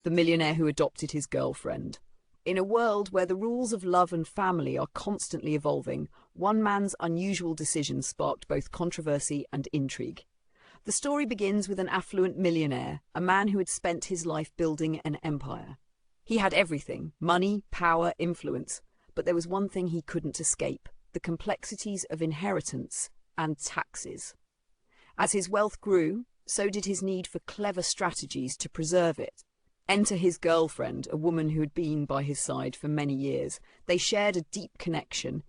the millionaire who adopted his girlfriend. In a world where the rules of love and family are constantly evolving, one man's unusual decision sparked both controversy and intrigue. The story begins with an affluent millionaire, a man who had spent his life building an empire. He had everything: money, power, influence. But there was one thing he couldn't escape: the complexities of inheritance and taxes. As his wealth grew, so did his need for clever strategies to preserve it. Enter his girlfriend, a woman who had been by his side for many years. They shared a deep connection,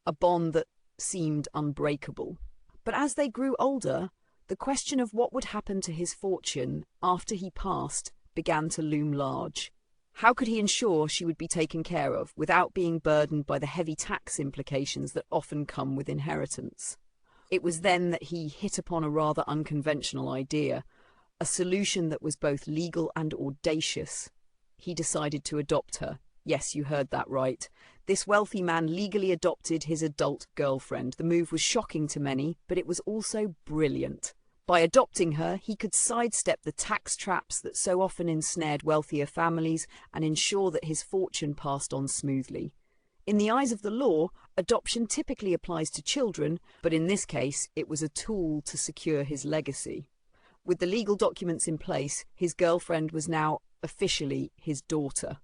a bond that seemed unbreakable. But as they grew older, the question of what would happen to his fortune after he passed began to loom large. How could he ensure she would be taken care of without being burdened by the heavy tax implications that often come with inheritance? It was then that he hit upon a rather unconventional idea, a solution that was both legal and audacious. He decided to adopt her. Yes, you heard that right. This wealthy man legally adopted his adult girlfriend. The move was shocking to many, but it was also brilliant. By adopting her, he could sidestep the tax traps that so often ensnared wealthier families and ensure that his fortune passed on smoothly. In the eyes of the law, adoption typically applies to children, but in this case, it was a tool to secure his legacy. With the legal documents in place, his girlfriend was now officially his daughter.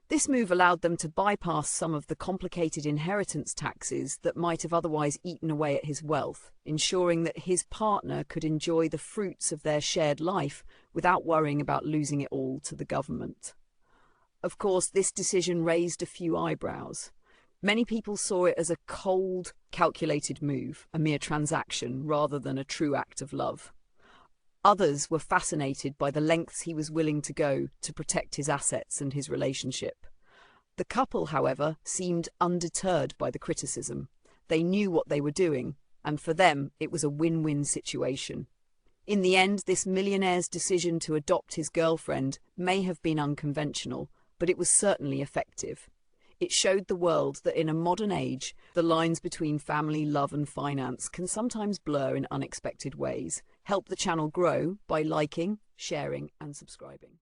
This move allowed them to bypass some of the complicated inheritance taxes that might have otherwise eaten away at his wealth, ensuring that his partner could enjoy the fruits of their shared life without worrying about losing it all to the government. Of course, this decision raised a few eyebrows. Many people saw it as a cold, calculated move, a mere transaction rather than a true act of love. Others were fascinated by the lengths he was willing to go to protect his assets and his relationship. The couple, however, seemed undeterred by the criticism. They knew what they were doing, and for them it was a win-win situation. In the end, this millionaire's decision to adopt his girlfriend may have been unconventional, but it was certainly effective. It showed the world that in a modern age, the lines between family, love and finance can sometimes blur in unexpected ways. Help the channel grow by liking, sharing and subscribing.